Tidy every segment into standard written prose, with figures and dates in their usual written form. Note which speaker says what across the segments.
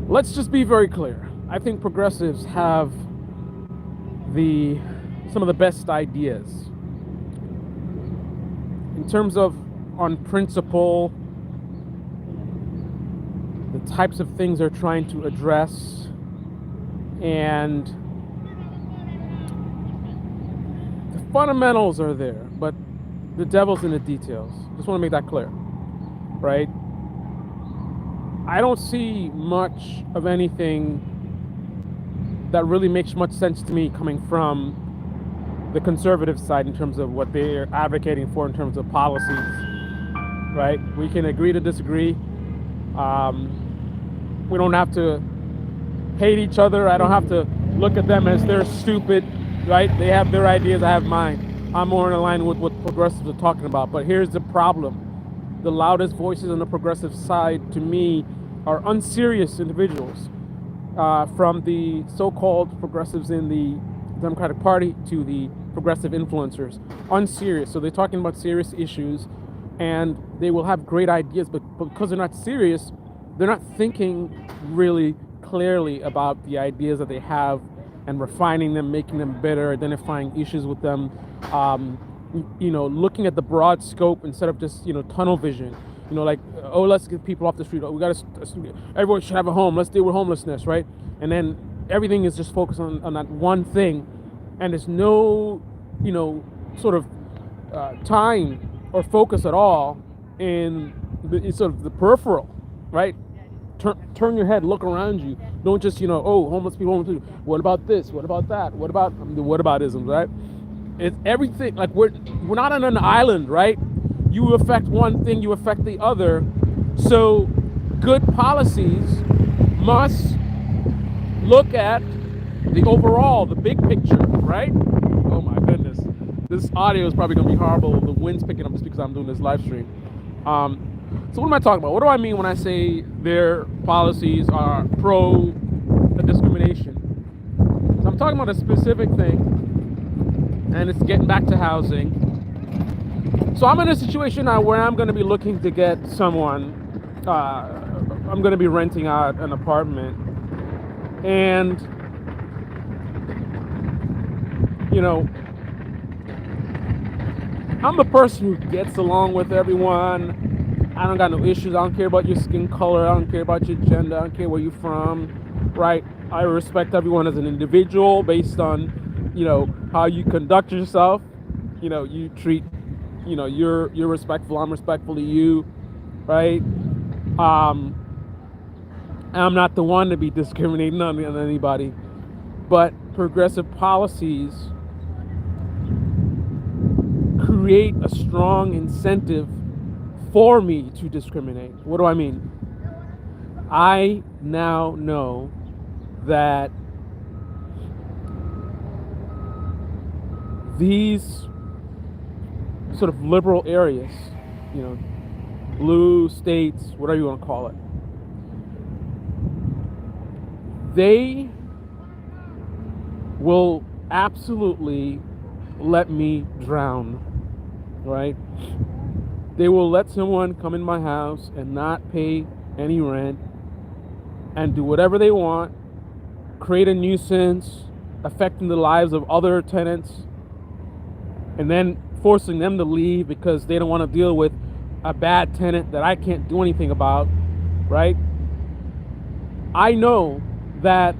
Speaker 1: Let's just be very clear. I think progressives have some of the best ideas in terms of, on principle, the types of things they're trying to address, and the fundamentals are there, but the devil's in the details. Just want to make that clear, right? I don't see much of anything that really makes much sense to me coming from the conservative side in terms of what they're advocating for in terms of policies, right? We can agree to disagree. We don't have to hate each other. I don't have to look at them as they're stupid, right? They have their ideas, I have mine. I'm more in line with what progressives are talking about. But here's the problem. The loudest voices on the progressive side, to me, are unserious individuals, from the so-called progressives in the Democratic Party to the progressive influencers. Unserious. So they're talking about serious issues, and they will have great ideas, but because they're not serious, they're not thinking really clearly about the ideas that they have and refining them, making them better, identifying issues with them, looking at the broad scope instead of just, tunnel vision. Like, oh, let's get people off the street. Oh, everyone should have a home. Let's deal with homelessness, right? And then everything is just focused on that one thing, and there's no, sort of time or focus at all in the peripheral, right? Turn your head, look around you. Don't just, homeless people. What about this? What about that? What about the whataboutisms, right? It's everything. Like, we're not on an island, right? You affect one thing, you affect the other. So good policies must look at the overall, the big picture, right? Oh my goodness. This audio is probably gonna be horrible. The wind's picking up just because I'm doing this live stream. So what am I talking about? What do I mean when I say their policies are pro-discrimination? So I'm talking about a specific thing, and it's getting back to housing. So I'm in a situation now where I'm going to be looking to get someone, I'm going to be renting out an apartment, and, I'm the person who gets along with everyone. I don't got no issues. I don't care about your skin color. I don't care about your gender. I don't care where you're from, right? I respect everyone as an individual based on, how you conduct yourself. You treat, you're respectful. I'm respectful to you, right? I'm not the one to be discriminating on anybody, but progressive policies create a strong incentive for me to discriminate. What do I mean? I now know that these sort of liberal areas, blue states, whatever you want to call it, they will absolutely let me drown, right? They will let someone come in my house and not pay any rent and do whatever they want, create a nuisance, affecting the lives of other tenants, and then forcing them to leave because they don't want to deal with a bad tenant that I can't do anything about, right? I know that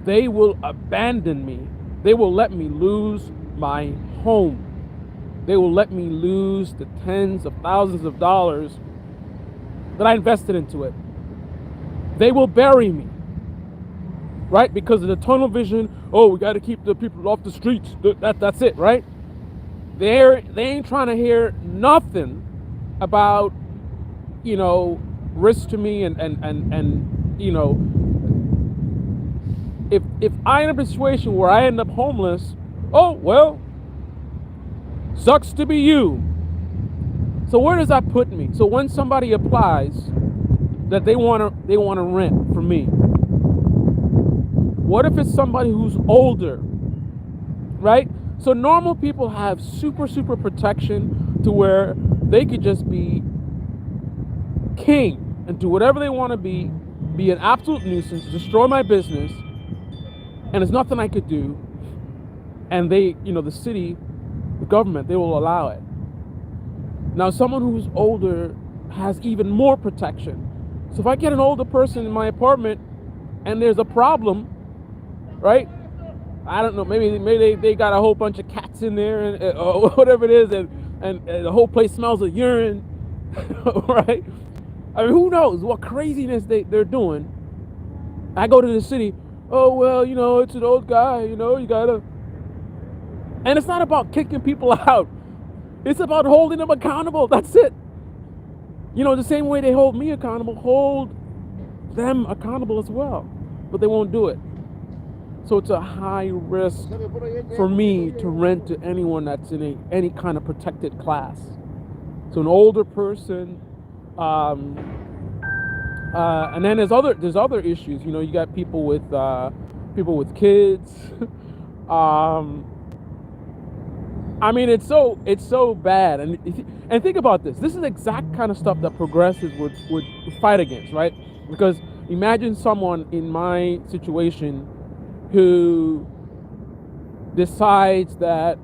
Speaker 1: they will abandon me. They will let me lose my home. They will let me lose the tens of thousands of dollars that I invested into it. They will bury me, right? Because of the tunnel vision. Oh, we got to keep the people off the streets. That's it, right? They ain't trying to hear nothing about, risk to me and if I'm in a situation where I end up homeless, oh well, sucks to be you. So where does that put me? So when somebody applies that they want to rent from me, what if it's somebody who's older, right? So normal people have super protection to where they could just be king and do whatever they want to be be an absolute nuisance, destroy my business, and there's nothing I could do. And they, the city, the government, they will allow it. Now, someone who's older has even more protection. So if I get an older person in my apartment and there's a problem, right? I don't know, maybe they got a whole bunch of cats in there and or whatever it is, and the whole place smells of urine, right? I mean, who knows what craziness they're doing. I go to the city, oh, well, it's an old guy, you gotta. And it's not about kicking people out. It's about holding them accountable. That's it. The same way they hold me accountable, hold them accountable as well. But they won't do it. So it's a high risk for me to rent to anyone that's in any kind of protected class. So an older person, and then there's other issues. You got people with kids. I mean, it's so bad, and think about this. This is the exact kind of stuff that progressives would fight against, right? Because imagine someone in my situation who decides that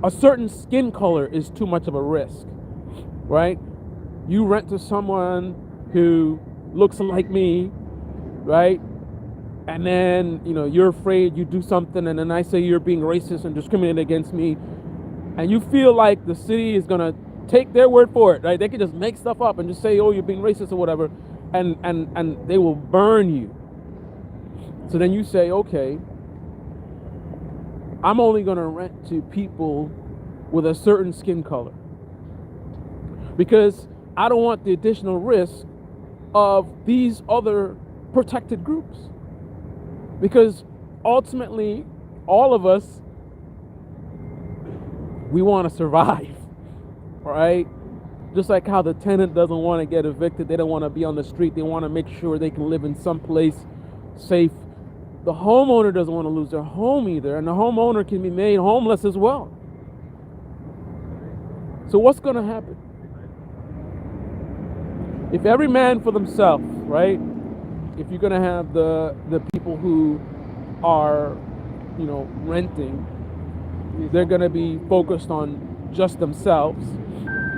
Speaker 1: a certain skin color is too much of a risk, right? You rent to someone who looks like me, right? And then, you're afraid you do something, and then I say you're being racist and discriminating against me, and you feel like the city is going to take their word for it, right? They can just make stuff up and just say, oh, you're being racist or whatever, and they will burn you. So then you say, okay, I'm only going to rent to people with a certain skin color because I don't want the additional risk of these other protected groups. Because ultimately, all of us, we want to survive, right? Just like how the tenant doesn't want to get evicted, they don't want to be on the street, they want to make sure they can live in some place safe. The homeowner doesn't want to lose their home either, and the homeowner can be made homeless as well. So what's going to happen? If every man for themselves, right? If you're going to have the people who are, renting, they're going to be focused on just themselves,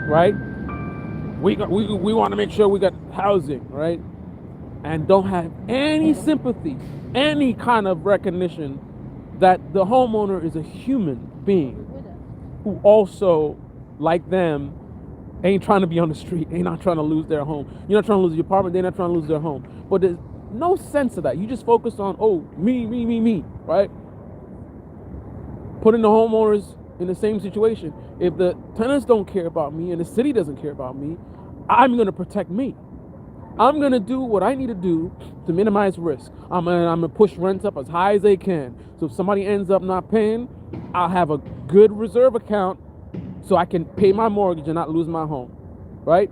Speaker 1: right? We want to make sure we got housing, right? And don't have any sympathy, any kind of recognition that the homeowner is a human being who also, like them, ain't trying to be on the street, ain't not trying to lose their home. You're not trying to lose your apartment, they're not trying to lose their home. But there's no sense of that. You just focus on, me, right? Putting the homeowners in the same situation. If the tenants don't care about me and the city doesn't care about me, I'm going to protect me. I'm going to do what I need to do to minimize risk. I'm going to push rents up as high as they can. So if somebody ends up not paying, I'll have a good reserve account so I can pay my mortgage and not lose my home, right?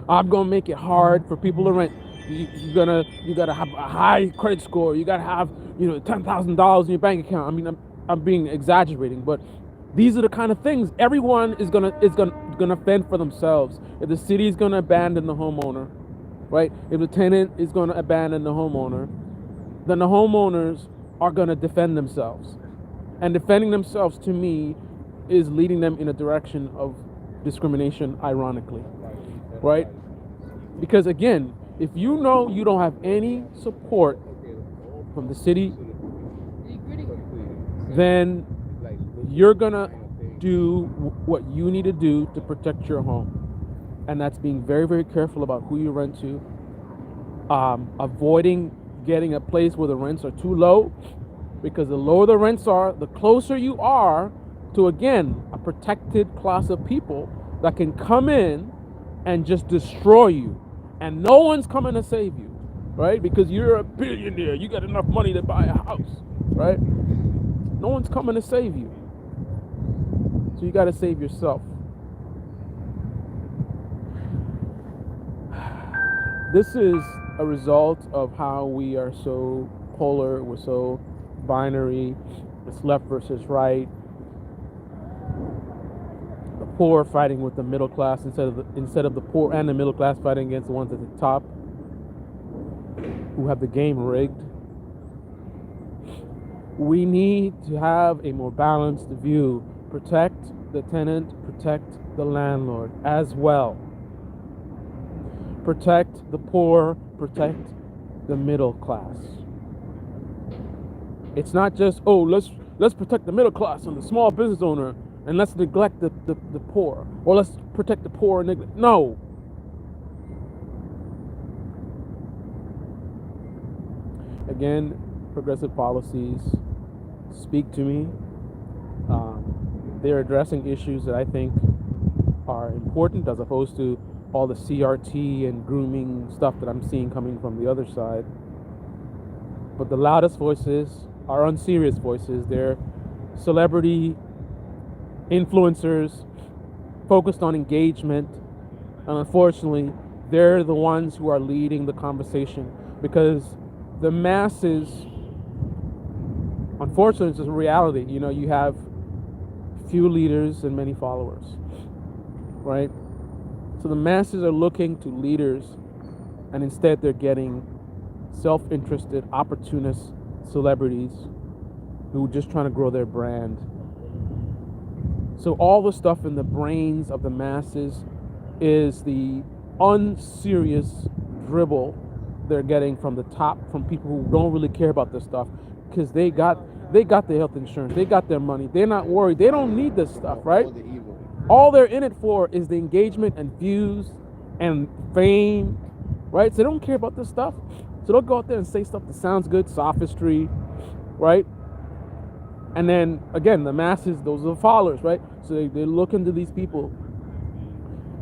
Speaker 1: I'm going to make it hard for people to rent. You gotta have a high credit score. You gotta have $10,000 in your bank account. I mean, I'm being exaggerating, but these are the kind of things everyone is gonna fend for themselves. If the city is gonna abandon the homeowner, right? If the tenant is gonna abandon the homeowner, then the homeowners are gonna defend themselves, and defending themselves to me is leading them in a direction of discrimination. Ironically, right? Because again, if you know you don't have any support from the city, then you're gonna do what you need to do to protect your home. And that's being very, very careful about who you rent to, avoiding getting a place where the rents are too low, because the lower the rents are, the closer you are to, again, a protected class of people that can come in and just destroy you. And no one's coming to save you, right? Because you're a billionaire. You got enough money to buy a house, right? No one's coming to save you. So you got to save yourself. This is a result of how we are so polar, we're so binary, it's left versus right. The poor fighting with the middle class instead of the poor and the middle class fighting against the ones at the top. who have the game rigged. We need to have a more balanced view. Protect the tenant, protect the landlord as well. Protect the poor, protect the middle class. It's not just, oh, let's protect the middle class and the small business owner and let's neglect the poor, or let's protect the poor and neglect. No. Again, progressive policies speak to me. They're addressing issues that I think are important, as opposed to all the CRT and grooming stuff that I'm seeing coming from the other side. But the loudest voices are unserious voices. They're celebrity influencers focused on engagement, and unfortunately they're the ones who are leading the conversation, because the masses, unfortunately, it's a reality. You have few leaders and many followers, right? So the masses are looking to leaders, and instead they're getting self-interested, opportunist celebrities who are just trying to grow their brand. So all the stuff in the brains of the masses is the unserious dribble they're getting from the top, from people who don't really care about this stuff, because they got their health insurance, they got their money, they're not worried, they don't need this stuff, right? All they're in it for is the engagement and views and fame, right? So they don't care about this stuff. So they'll go out there and say stuff that sounds good, sophistry, right? And then again, the masses, those are the followers, right? So they look into these people,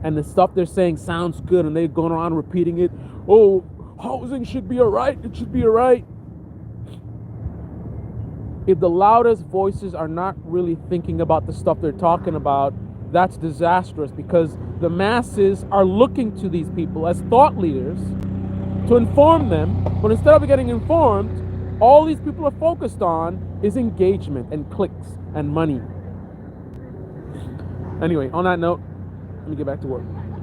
Speaker 1: and the stuff they're saying sounds good, and they're going around repeating it. Oh, housing should be all right. It should be all right. If the loudest voices are not really thinking about the stuff they're talking about, that's disastrous, because the masses are looking to these people as thought leaders to inform them. But instead of getting informed, all these people are focused on is engagement and clicks and money. Anyway, on that note, let me get back to work.